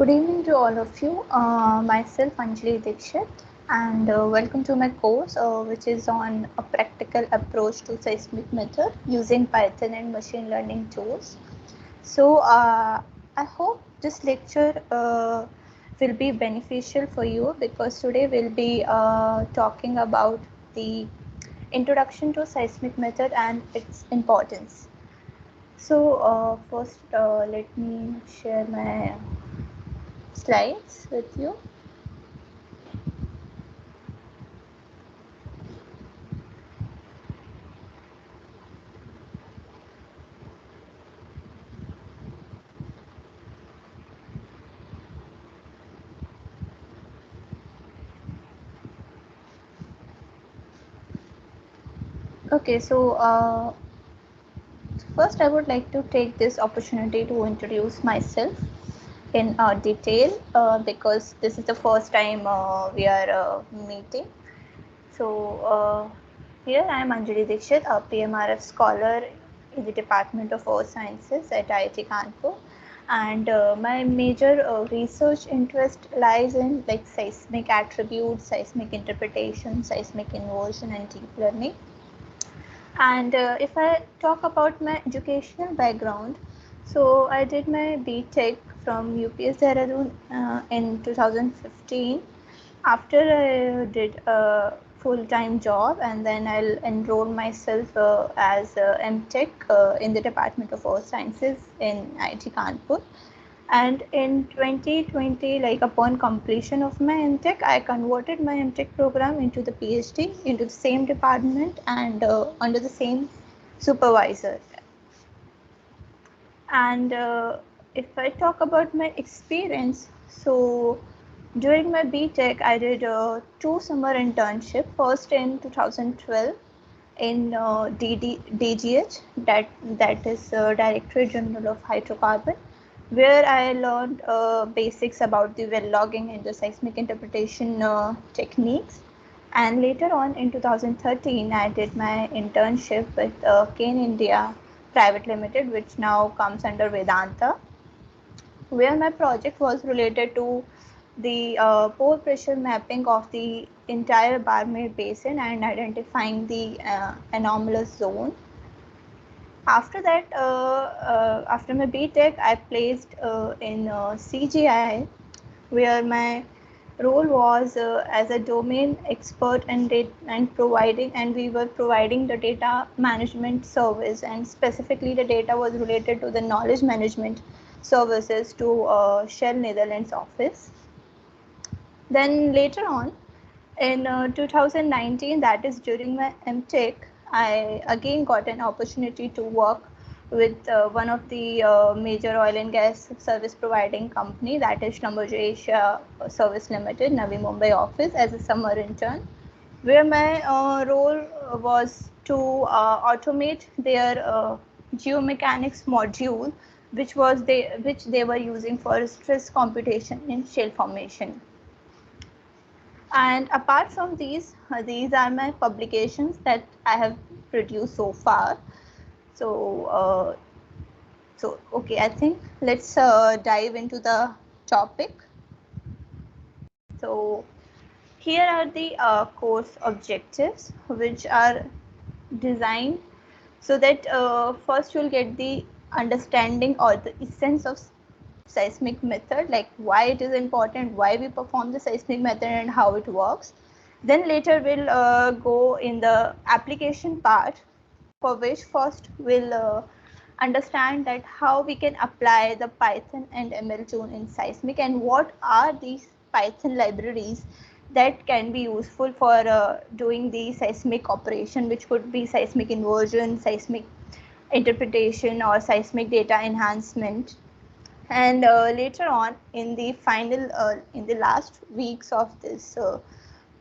Good evening to all of you. Myself Anjali Dikshit, and welcome to my course, which is on a practical approach to seismic method using Python and machine learning tools. So, I hope this lecture will be beneficial for you because today we'll be talking about the introduction to seismic method and its importance. So, first, let me share my slides with you. Okay, so first I would like to take this opportunity to introduce myself in detail because this is the first time we are meeting. So here I am Anjali Dikshit, a PMRF scholar in the Department of Earth Sciences at IIT Kanpur, and my major research interest lies in like seismic attributes, seismic interpretation, seismic inversion, and deep learning. And if I talk about my educational background, so I did my BTech from UPS Dehradun in 2015. After I did a full-time job, and then I'll enroll myself as a MTech in the Department of Earth Sciences in IIT Kanpur. And in 2020, like upon completion of my MTech, I converted my MTech program into the PhD into the same department and under the same supervisor. And if I talk about my experience, so during my BTech, I did two summer internship. First in 2012 in DGH, that is Directorate General of Hydrocarbon, where I learned basics about the well logging and the seismic interpretation techniques. And later on in 2013, I did my internship with Kane India Private Limited, which now comes under Vedanta, where my project was related to the pore pressure mapping of the entire Barmer Basin and identifying the anomalous zone. After that, after my BTech, I placed in CGI, where my role was as a domain expert and providing, and we were providing the data management service, and specifically the data was related to the knowledge management services to Shell Netherlands office. Then later on, in 2019, that is during my MTech, I again got an opportunity to work with one of the major oil and gas service providing company, that is Schlumberger Asia Service Limited, Navi Mumbai office, as a summer intern, where my role was to automate their geomechanics module, which they were using for stress computation in shale formation. And apart from these are my publications that I have produced so far. So, okay, I think let's dive into the topic. So, here are the course objectives, which are designed so that first you'll get the understanding or the essence of seismic method, like why it is important, why we perform the seismic method and how it works. Then later we'll go in the application part, for which first we'll understand that how we can apply the Python and ML tool in seismic, and what are these Python libraries that can be useful for doing the seismic operation, which could be seismic inversion, seismic interpretation, or seismic data enhancement. And later on in the final in the last weeks of this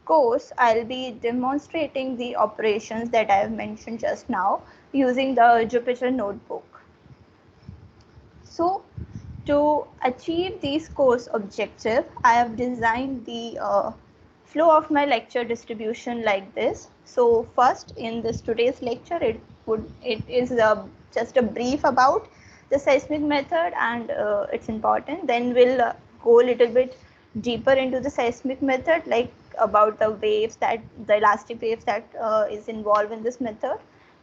course, I'll be demonstrating the operations that I have mentioned just now using the Jupyter notebook. So to achieve these course objectives, I have designed the flow of my lecture distribution like this. So first, in this today's lecture, it is just a brief about the seismic method and its importance. Then we'll go a little bit deeper into the seismic method, like about the waves, that the elastic waves that is involved in this method.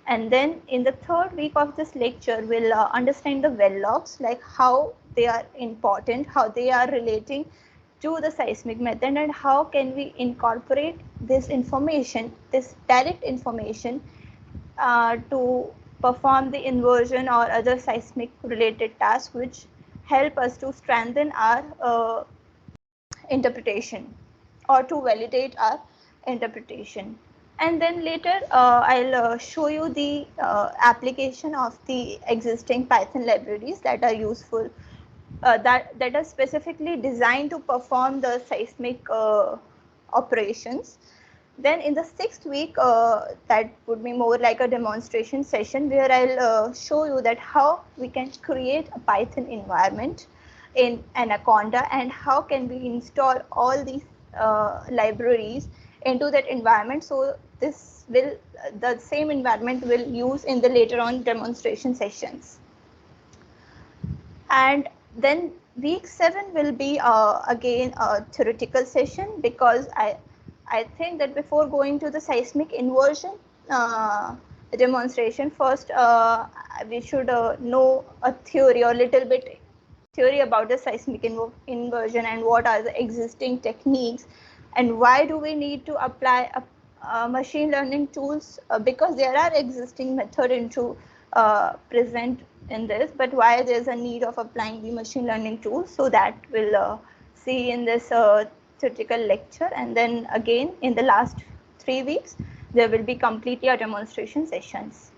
And then in the third week of this lecture, we'll understand the well logs, like how they are important, how they are relating to the seismic method, and how can we incorporate this information, this direct information, to perform the inversion or other seismic related tasks which help us to strengthen our interpretation or to validate our interpretation. And then later I'll show you the application of the existing Python libraries that are useful, that are specifically designed to perform the seismic operations. Then in the sixth week, that would be more like a demonstration session where I'll show you that how we can create a Python environment in Anaconda, and how can we install all these libraries into that environment. So this will, the same environment will use in the later on demonstration sessions. And then week 7 will be again a theoretical session, because I think that before going to the seismic inversion demonstration, first we should know a theory or little bit theory about the seismic inversion and what are the existing techniques, and why do we need to apply machine learning tools, because there are existing method into present in this, but why there's a need of applying the machine learning tools. So that we'll see in this theoretical lecture. And then again in the last 3 weeks there will be completely a demonstration sessions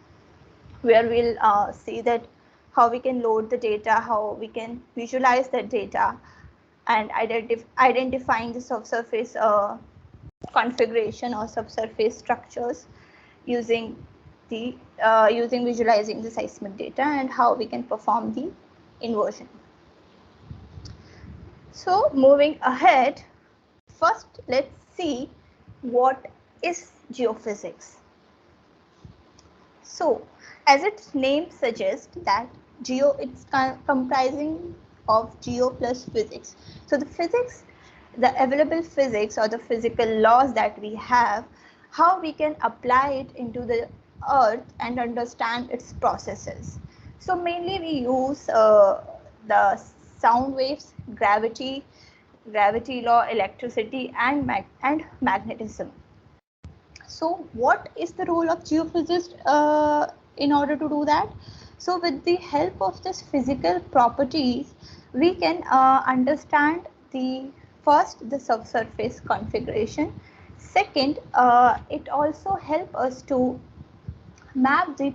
where we'll see that how we can load the data, how we can visualize that data, and identifying the subsurface configuration or subsurface structures using the visualizing the seismic data, and how we can perform the inversion. So moving ahead, first let's see what is geophysics. So as its name suggests that it's comprising of geo plus physics. So the physics, the available physics or the physical laws that we have, how we can apply it into the earth and understand its processes. So mainly we use the sound waves, gravity law, electricity, and magnetism. So what is the role of geophysicist in order to do that? So with the help of this physical properties, we can understand the subsurface configuration. Second, it also helps us to map the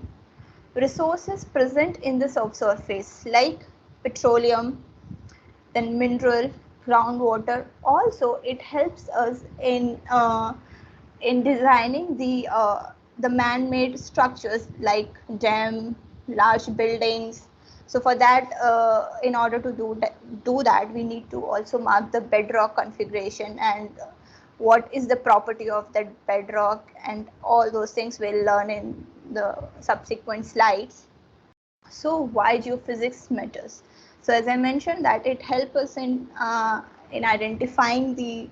resources present in the subsurface, like petroleum, then mineral, groundwater. Also, it helps us in designing the man-made structures like dam, large buildings. So for that, in order to do that, we need to also mark the bedrock configuration and what is the property of that bedrock, and all those things we'll learn in the subsequent slides. So why geophysics matters? So as I mentioned that it helps us in identifying the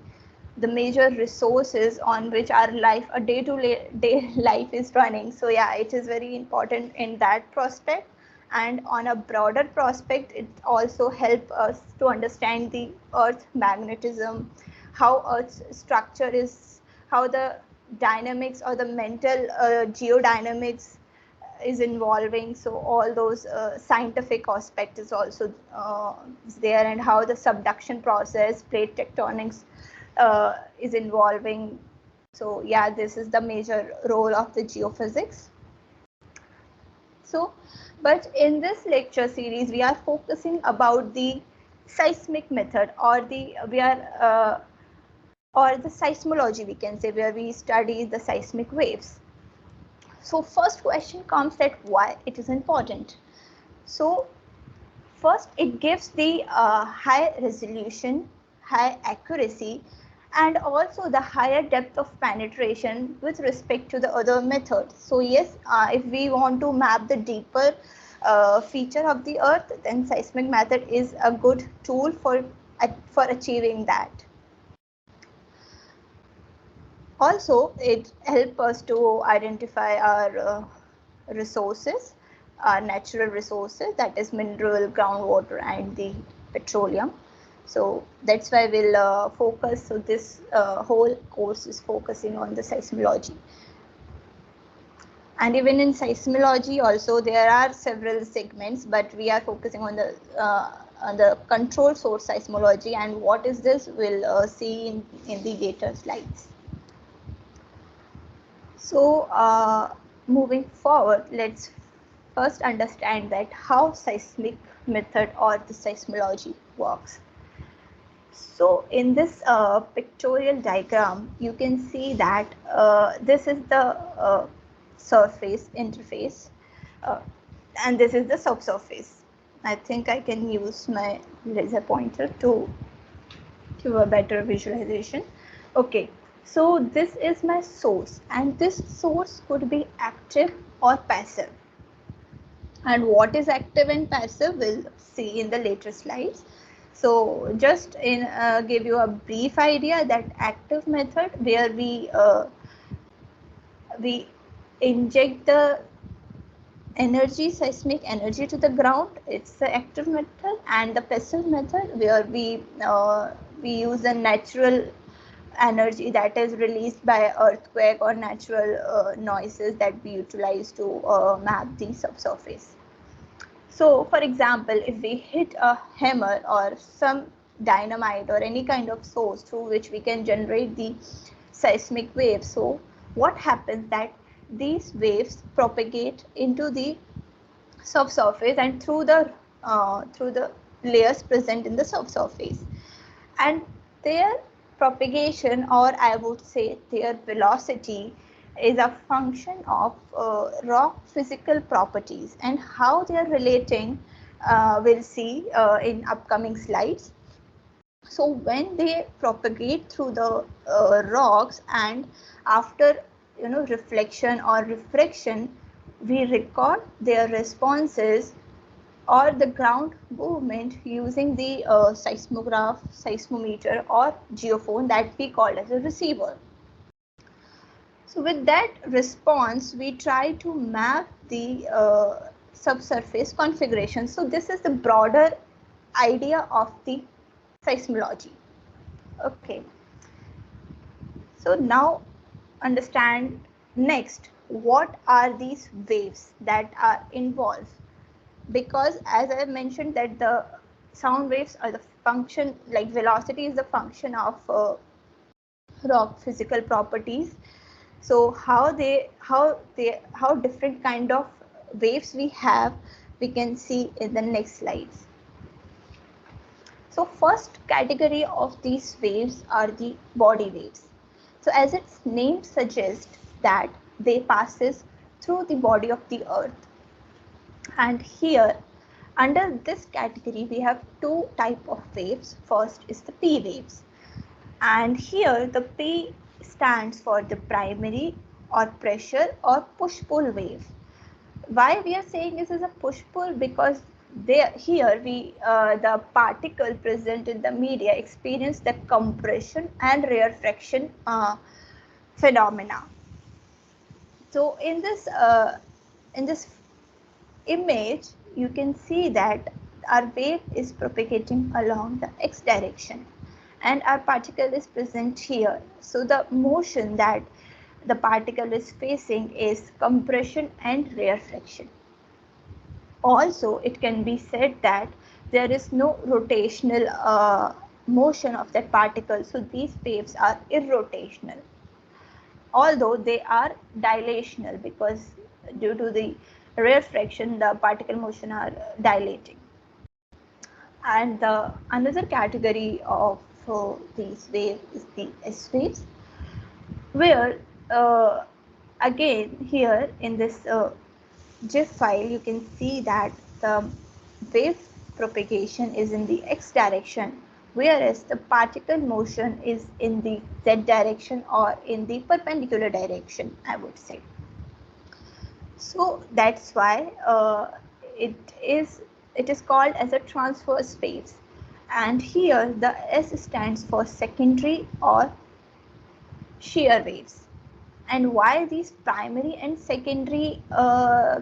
major resources on which our life, a day-to-day life is running. So yeah, it is very important in that prospect. And on a broader prospect, it also helps us to understand the Earth's magnetism, how Earth's structure is, how the dynamics or the mental geodynamics is involving. So all those scientific aspect is also there, and how the subduction process, plate tectonics is involving. So yeah, this is the major role of the geophysics. So, but in this lecture series, we are focusing about the seismic method, or the seismology, we can say, where we study the seismic waves. So first question comes that why it is important. So first, it gives the high resolution, high accuracy, and also the higher depth of penetration with respect to the other methods. So yes, if we want to map the deeper feature of the earth, then seismic method is a good tool for for achieving that. Also, it helps us to identify our resources, our natural resources, that is mineral, groundwater, and the petroleum. So that's why we'll focus. So this whole course is focusing on the seismology. And even in seismology also there are several segments, but we are focusing on the control source seismology, and what is this we'll see in the later slides. So moving forward, let's first understand that how seismic method or the seismology works. So in this pictorial diagram, you can see that this is the surface interface, uh, and this is the subsurface. I think I can use my laser pointer to give a better visualization. Okay, so this is my source, and this source could be active or passive. And what is active and passive we'll see in the later slides. So just give you a brief idea that active method where we inject the energy, seismic energy to the ground, it's the active method. And the passive method where we use a natural energy that is released by earthquake or natural noises that we utilize to map the subsurface. So for example, if we hit a hammer or some dynamite or any kind of source through which we can generate the seismic waves, so what happens that these waves propagate into the subsurface and through the layers present in the subsurface, and their propagation, or I would say their velocity, is a function of rock physical properties, and how they are relating we'll see in upcoming slides. So when they propagate through the rocks, and after reflection or refraction, we record their responses or the ground movement using the seismograph, seismometer, or geophone that we call as a receiver. So with that response, we try to map the subsurface configuration. So this is the broader idea of the seismology. Okay. So now understand next what are these waves that are involved, because as I mentioned that the sound waves are the function, like velocity is the function of rock physical properties. So how different kind of waves we have, we can see in the next slides. So first category of these waves are the body waves. So as its name suggests that they passes through the body of the earth. And here under this category we have two type of waves. First is the P waves, and here the P stands for the primary or pressure or push-pull wave. Why we are saying this is a push-pull? Because here the particle present in the media experience the compression and rarefaction phenomena. So in this image, you can see that our wave is propagating along the x direction, and our particle is present here. So the motion that the particle is facing is compression and rarefaction. Also, it can be said that there is no rotational motion of that particle. So these waves are irrotational, although they are dilational, because due to the rarefaction the particle motion are dilating. And the another category of these waves is the S waves, where again here in this GIF file you can see that the wave propagation is in the x direction, whereas the particle motion is in the z direction or in the perpendicular direction, I would say. So that's why it is called as a transverse waves. and here the S stands for secondary or shear waves. And why these primary and secondary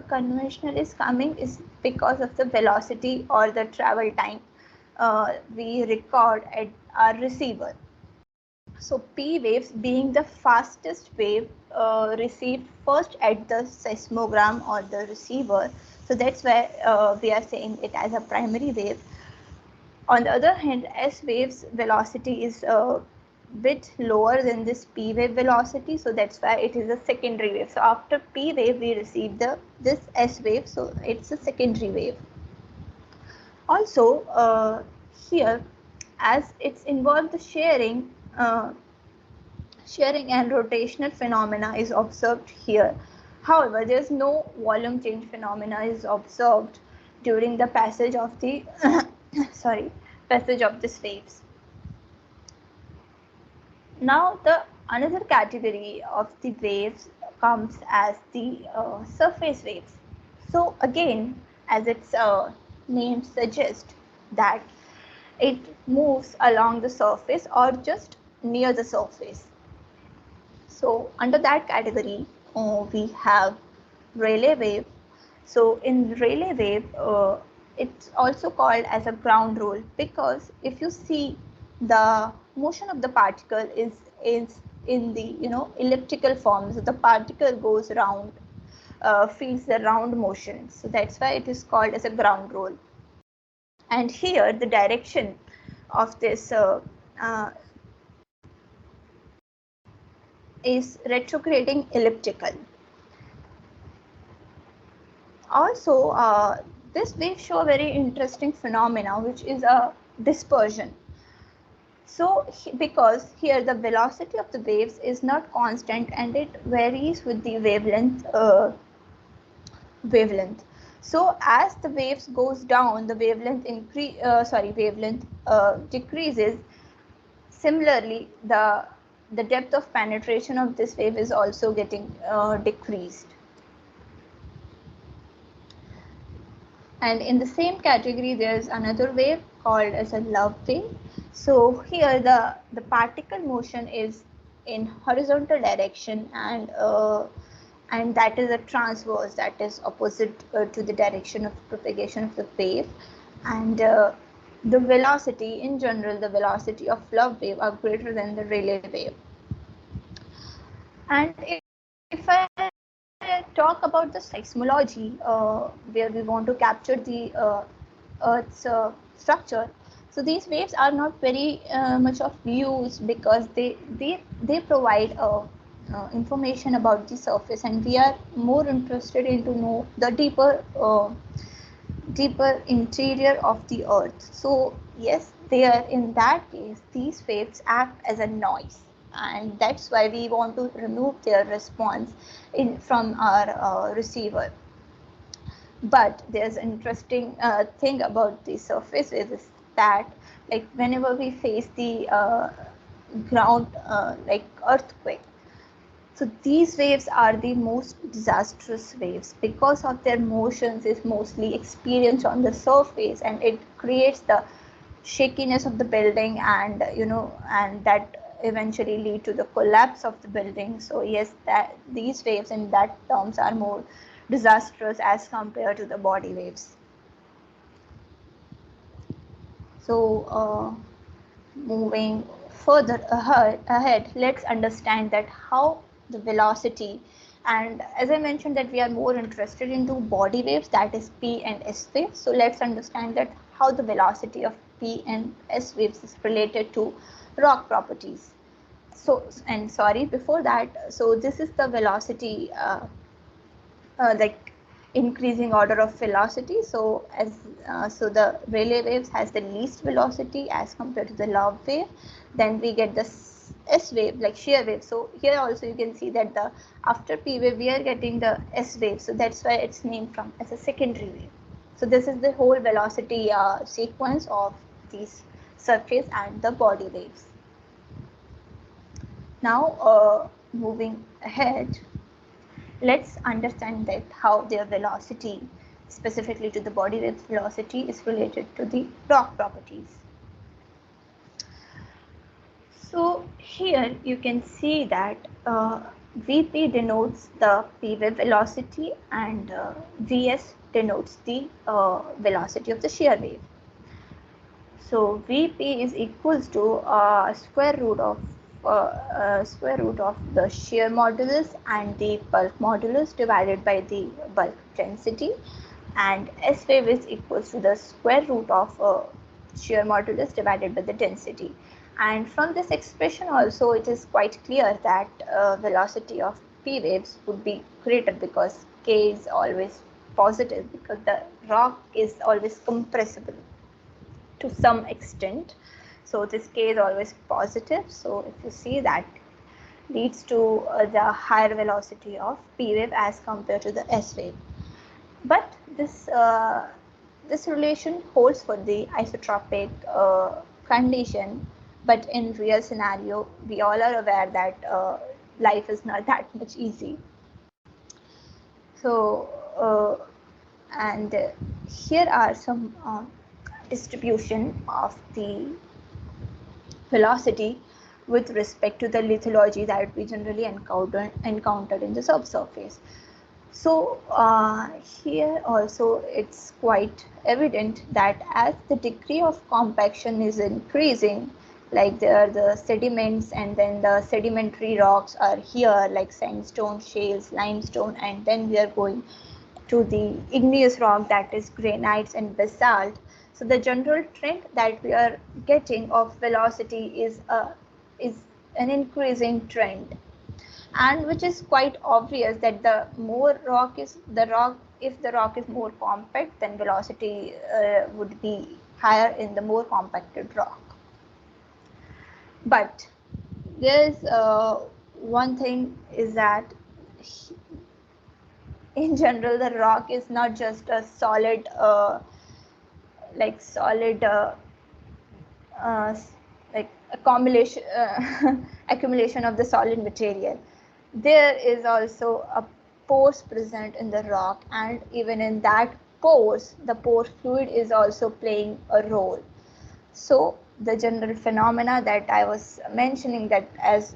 conventional is coming is because of the velocity or the travel time we record at our receiver. So P waves being the fastest wave received first at the seismogram or the receiver. So that's why we are saying it as a primary wave. On the other hand, S waves velocity is a bit lower than this P wave velocity, so that's why it is a secondary wave. So after P wave we receive this S wave, so it's a secondary wave. Also here, as it's involved the sharing and rotational phenomena is observed here. However, there is no volume change phenomena is observed during the passage of the passage of these waves. Now the another category of the waves comes as the surface waves. So again, as its name suggests, that it moves along the surface or just near the surface. So under that category, we have Rayleigh wave. So in Rayleigh wave, it's also called as a ground roll, because if you see the motion of the particle is in the elliptical form. So the particle goes round, feels the round motion. So that's why it is called as a ground roll. And here the direction of this is retrograding elliptical. Also, this wave show a very interesting phenomena, which is a dispersion. So, because here the velocity of the waves is not constant and it varies with the wavelength. So, as the waves goes down, the wavelength decreases. Similarly, the depth of penetration of this wave is also getting decreased. And in the same category, there is another wave called as a love wave. So here the particle motion is in horizontal direction, and that is a transverse, that is opposite to the direction of propagation of the wave. And the velocity in general, the velocity of love wave are greater than the Rayleigh wave. And if I talk about the seismology, where we want to capture the Earth's structure, so these waves are not very much of use, because they provide information about the surface, and we are more interested in to know the deeper interior of the Earth. So yes, they are, in that case, these waves act as a noise, and that's why we want to remove their response from our receiver. But there's an interesting thing about the surface is that, like, whenever we face the ground, like earthquake, so these waves are the most disastrous waves, because of their motions is mostly experienced on the surface, and it creates the shakiness of the building, and and that eventually lead to the collapse of the building. So yes, that these waves in that terms are more disastrous as compared to the body waves. So moving further ahead, let's understand that how the velocity, and as I mentioned that we are more interested into body waves, that is P and S waves. So let's understand that how the velocity of P and S waves is related to rock properties. So, and sorry, before that, so this is the velocity, like increasing order of velocity. So so the Rayleigh waves has the least velocity as compared to the love wave. Then we get the S wave, like shear wave. So here also you can see that the after P wave we are getting the S wave. So that's why it's named from as a secondary wave. So this is the whole velocity sequence of these surface and the body waves. Now moving ahead, let's understand that how their velocity, specifically to the body wave velocity, is related to the rock properties. So here you can see that Vp denotes the P wave velocity and Vs denotes the velocity of the shear wave. So Vp is equals to square root of the shear modulus and the bulk modulus divided by the bulk density, and S wave is equals to the square root of shear modulus divided by the density. And from this expression also it is quite clear that velocity of P waves would be greater because K is always positive, because the rock is always compressible to some extent. So this K is always positive. So if you see, that leads to the higher velocity of P wave as compared to the S wave. But this relation holds for the isotropic condition, but in real scenario we all are aware that life is not that much easy. So and here are some distribution of the velocity with respect to the lithology that we generally encountered in the subsurface. So here also it's quite evident that as the degree of compaction is increasing, like there are the sediments and then the sedimentary rocks are here like sandstone, shales, limestone, and then we are going to the igneous rock, that is granites and basalt. So the general trend that we are getting of velocity is an increasing trend, and which is quite obvious that the more rock is the rock, if the rock is more compact, then velocity would be higher in the more compacted rock. But there is one thing is that in general the rock is not just a solid solid like accumulation accumulation of the solid material. There is also a pores present in the rock, and even in that pores the pore fluid is also playing a role. So the general phenomena that I was mentioning, that as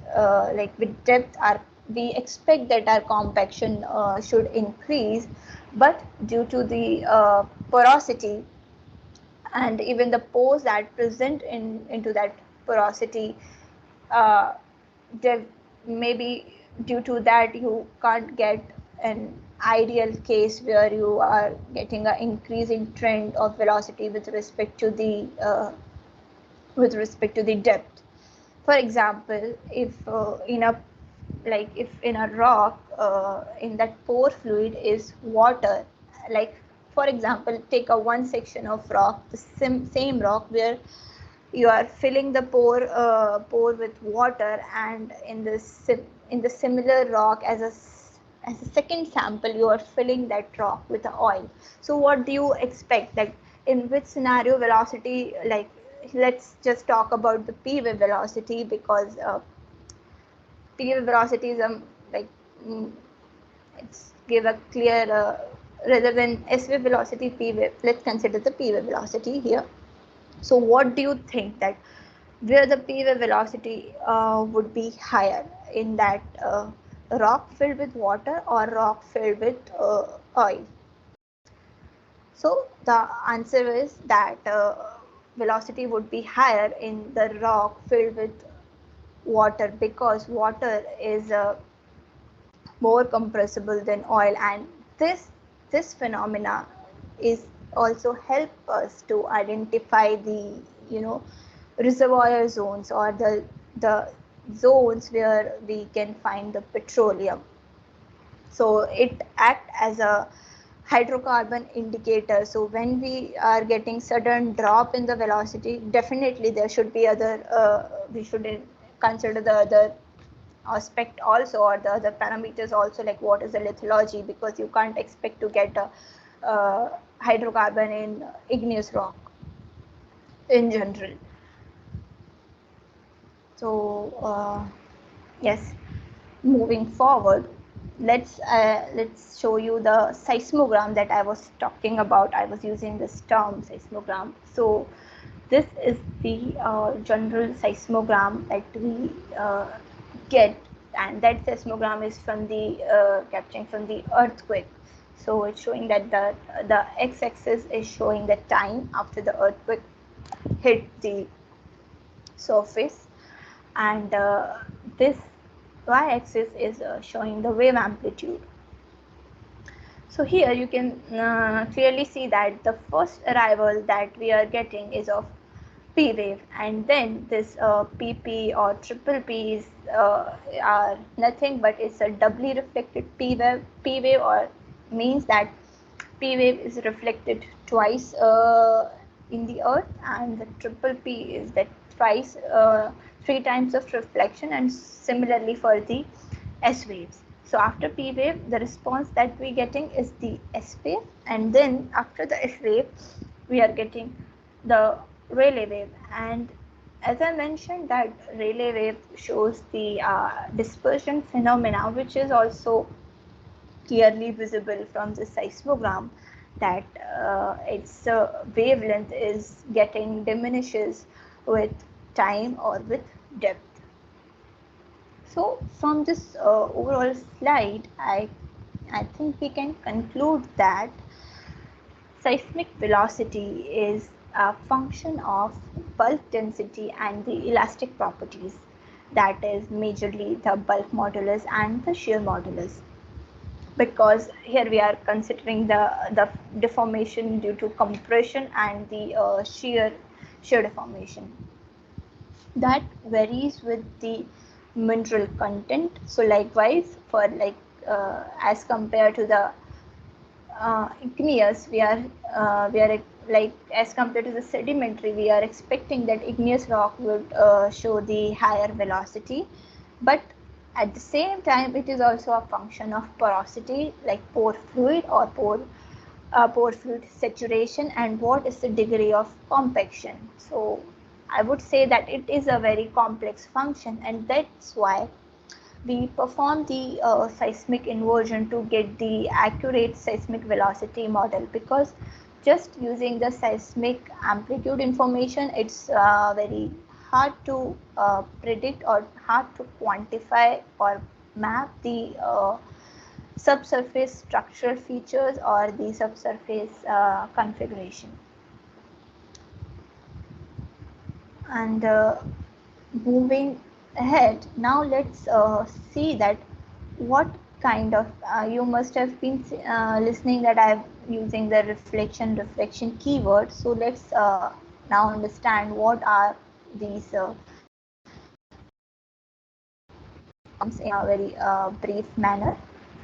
like with depth we expect that our compaction should increase, but due to the porosity and even the pores that present into that porosity, uh, maybe due to that you can't get an ideal case where you are getting an increasing trend of velocity with respect to the depth. For example, if if in a rock, in that pore fluid is water, like for example take a one section of rock, the same rock where you are filling the pore with water, and in the similar rock as a second sample you are filling that rock with the oil. So what do you expect, that in which scenario velocity, like let's just talk about the P wave velocity, because P wave velocity is like mm, it's give a clear rather than S wave velocity, P wave, let's consider the P wave velocity here. So what do you think that where the P wave velocity would be higher, in that rock filled with water or rock filled with oil? So the answer is that velocity would be higher in the rock filled with water, because water is more compressible than oil, and this phenomena is also help us to identify the reservoir zones, or the zones where we can find the petroleum. So it act as a hydrocarbon indicator. So when we are getting sudden drop in the velocity, definitely there should be other we should consider the other aspect also, or the other parameters also, like what is the lithology, because you can't expect to get a hydrocarbon in igneous rock in general. So yes, moving forward, let's show you the seismogram that I was talking about. I was using this term seismogram. So this is the general seismogram that we get, and that seismogram is from the capturing from the earthquake. So it's showing that the x-axis is showing the time after the earthquake hit the surface, and this y-axis is showing the wave amplitude. So here you can clearly see that the first arrival that we are getting is of P wave, and then this PP or triple P are nothing but it's a doubly reflected P wave. P wave or means that P wave is reflected twice in the earth, and the triple P is that twice, three times of reflection, and similarly for the S waves. So after P wave, the response that we are getting is the S wave, and then after the S wave, we are getting the Rayleigh wave. And as I mentioned, that Rayleigh wave shows the dispersion phenomena, which is also clearly visible from the seismogram, that its wavelength is getting diminishes with time or with depth. So from this overall slide, I think we can conclude that seismic velocity is a function of bulk density and the elastic properties, that is majorly the bulk modulus and the shear modulus, because here we are considering the deformation due to compression and the shear deformation that varies with the mineral content. So likewise for as compared to the igneous, we are like as compared to the sedimentary, we are expecting that igneous rock would show the higher velocity, but at the same time it is also a function of porosity, like pore fluid or pore fluid saturation, and what is the degree of compaction. So I would say that it is a very complex function, and that's why we perform the seismic inversion to get the accurate seismic velocity model, because just using the seismic amplitude information, it's very hard to predict or hard to quantify or map the subsurface structural features or the subsurface configuration. And moving ahead, now let's see that what kind of you must have been listening that I'm using the reflection keyword. So let's now understand what are these in a very brief manner.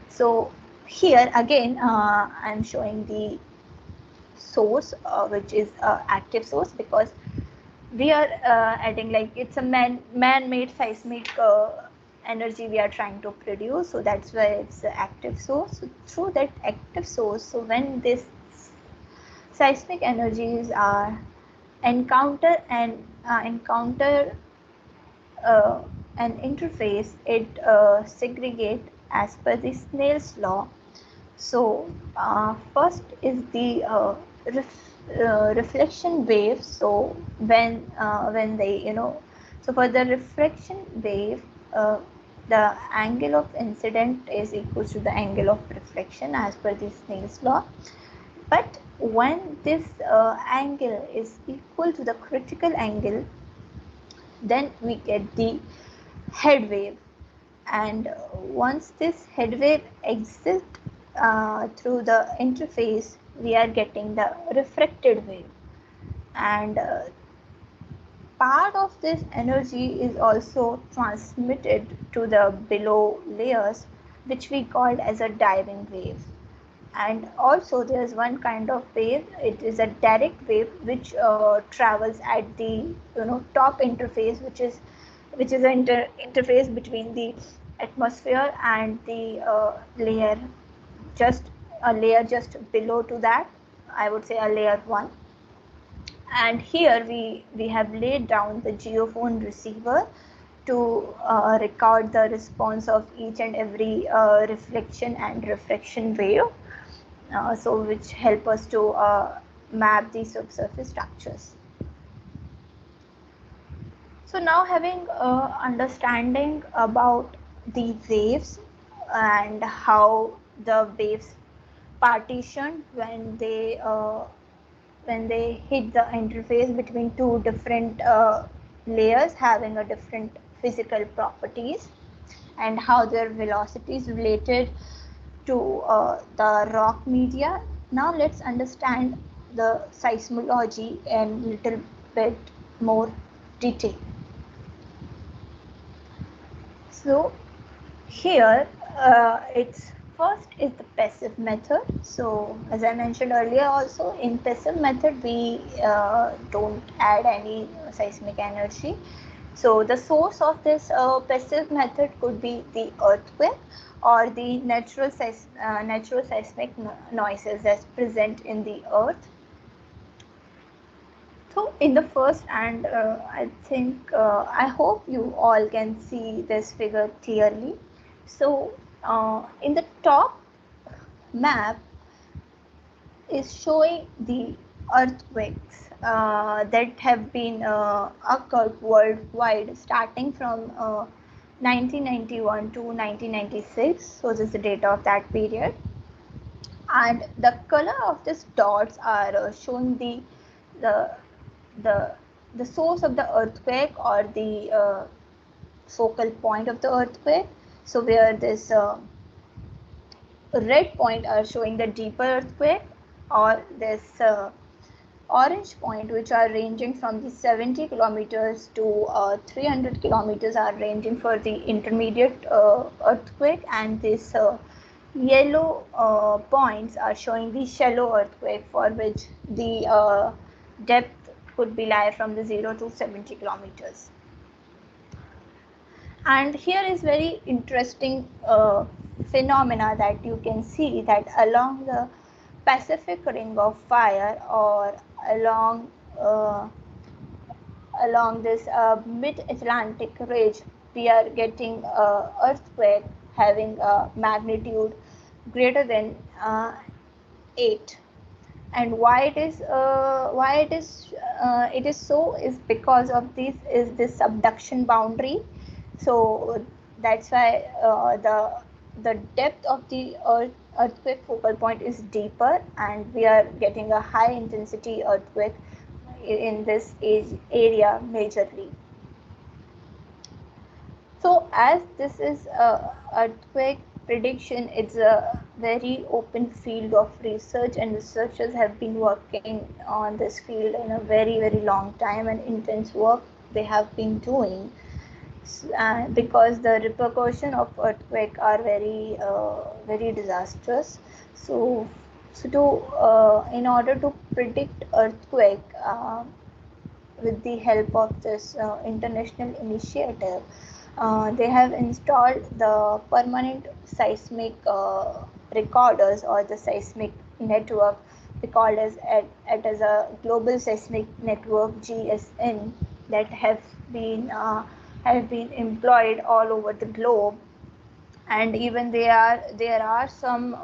So here again I'm showing the source, which is active source, because we are adding, like, it's a man-made seismic energy we are trying to produce, so that's why it's an active source. So through that active source, so when this seismic energies are encounter an interface, it segregate as per the Snell's law. So first is the reflection wave. So when they so for the reflection wave, the angle of incident is equal to the angle of reflection as per the Snell's law. But when this angle is equal to the critical angle, then we get the head wave. And once this head wave exists through the interface, we are getting the refracted wave. And part of this energy is also transmitted to the below layers, which we called as a diving wave. And also there is one kind of wave, it is a direct wave, which travels at the top interface, which is an interface between the atmosphere and the layer, just a layer just below to that, I would say a layer 1. And here we have laid down the geophone receiver to record the response of each and every reflection and refraction wave, so which help us to map the subsurface structures. So now having understanding about the waves and how the waves partition when they hit the interface between two different layers having a different physical properties, and how their velocities related to the rock media. Now let's understand the seismology in little bit more detail. So here it's first is the passive method. So as I mentioned earlier, also in passive method we don't add any seismic energy. So the source of this passive method could be the earthquake or the natural seismic noises that's present in the earth. So in the first, and I hope you all can see this figure clearly. So in the top map is showing the earthquakes that have been occurred worldwide starting from 1991 to 1996. So this is the data of that period, and the color of these dots are showing the the the source of the earthquake or the focal point of the earthquake. So where this red point are showing the deeper earthquake, or this orange point which are ranging from the 70 kilometers to 300 kilometers are ranging for the intermediate earthquake, and this yellow points are showing the shallow earthquake for which the depth could be lie from the 0 to 70 kilometers. And here is very interesting phenomena that you can see that along the Pacific Ring of Fire, or along along this mid-Atlantic ridge, we are getting earthquake having a magnitude greater than 8. And why it is so is because of this subduction boundary. So that's why the depth of the earthquake focal point is deeper, and we are getting a high intensity earthquake in this area majorly. So as this is a earthquake prediction, it's a very open field of research, and researchers have been working on this field in a very long time, and intense work they have been doing. Because the repercussion of earthquake are very disastrous. So in order to predict earthquake with the help of this international initiative, they have installed the permanent seismic recorders, or the seismic network. We call it as a global seismic network, GSN, that have been employed all over the globe. And even there are some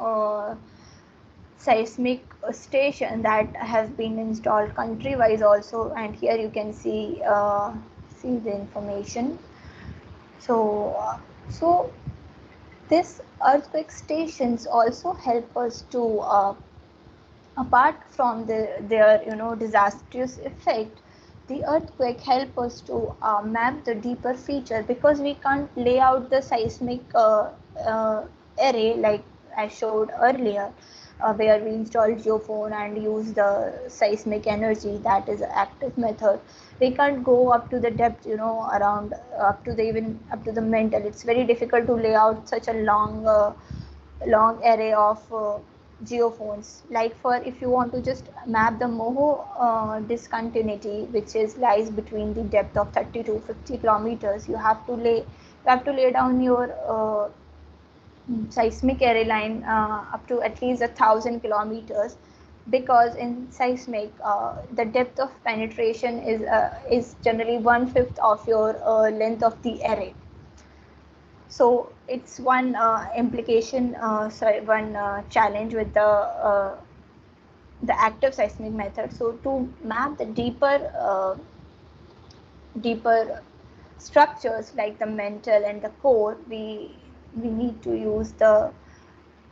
seismic station that have been installed country wise also, and here you can see the information. So this earthquake stations also help us to apart from their disastrous effect, the earthquake help us to map the deeper feature, because we can't lay out the seismic array like I showed earlier, where we install geophone and use the seismic energy, that is an active method. We can't go up to the depth, around up to the even up to the mantle. It's very difficult to lay out such a long array of geophones. Like for if you want to just map the Moho discontinuity, which is lies between the depth of 30 to 50 kilometers, you have to lay down your seismic array line up to at least 1,000 kilometers, because in seismic the depth of penetration is generally 1/5 of your length of the array. So it's one one challenge with the active seismic method. So to map the deeper structures like the mantle and the core, we need to use the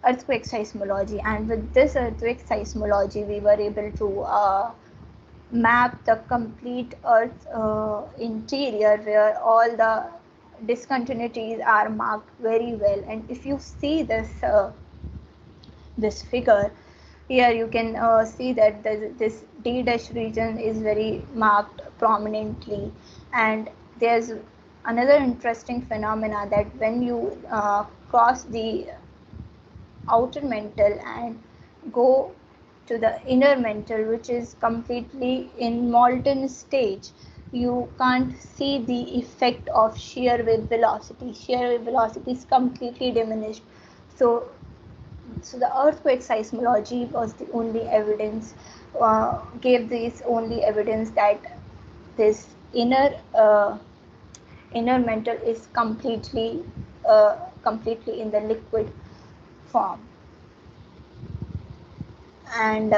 earthquake seismology, and with this earthquake seismology we were able to map the complete earth interior, where all the discontinuities are marked very well. And if you see this figure here, you can see that this D dash region is very marked prominently. And there's another interesting phenomena, that when you cross the outer mantle and go to the inner mantle, which is completely in molten stage, you can't see the effect of shear wave velocity. Shear wave velocity is completely diminished. So the earthquake seismology was the only evidence, gave this only evidence that this inner mantle is completely in the liquid form. And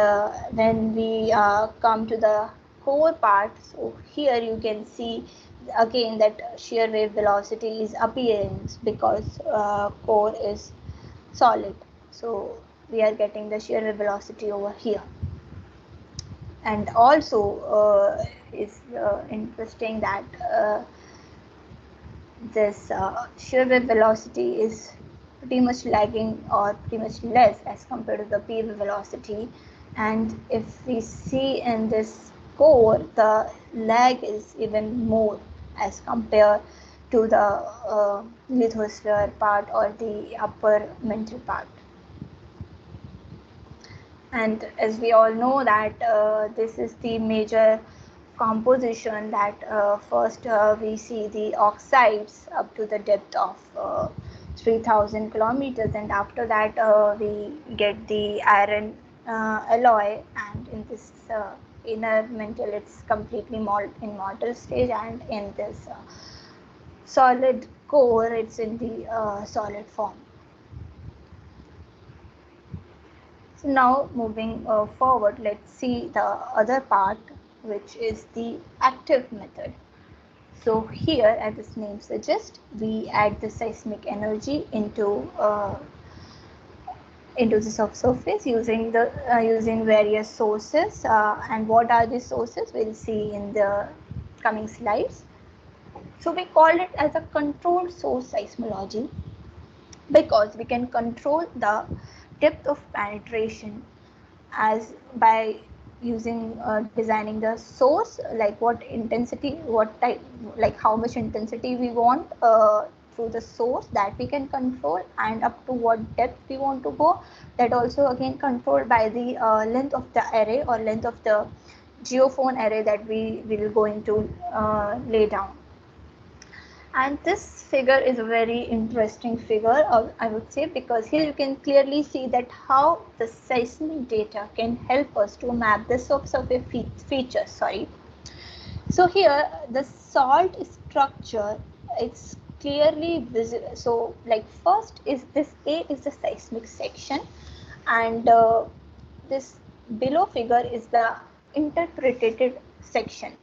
when we come to the core part, so here you can see again that shear wave velocity is appearing, because core is solid, so we are getting the shear wave velocity over here. And also is interesting that this shear wave velocity is pretty much lagging, or pretty much less as compared to the P wave velocity. And if we see in this core, the lag is even more as compared to the lithosphere part or the upper mantle part. And as we all know that this is the major composition, that first we see the oxides up to the depth of 3000 kilometers, and after that we get the iron alloy, and in this inner mantle it's completely in mortal stage, and in this solid core it's in the solid form. So now moving forward, let's see the other part, which is the active method. So here, as its name suggests, we add the seismic energy into the subsurface using various sources. And what are these sources? We'll see in the coming slides. So we call it as a controlled source seismology, because we can control the depth of penetration as by using designing the source, like what intensity, what type, like how much intensity we want through the source, that we can control, and up to what depth we want to go, that also again controlled by the length of the array or length of the geophone array that we will going to lay down. And this figure is a very interesting figure, I would say, because here you can clearly see that how the seismic data can help us to map the subsurface features. So here the salt structure, it's clearly visible. So like first is this A is the seismic section, and this below figure is the interpreted section.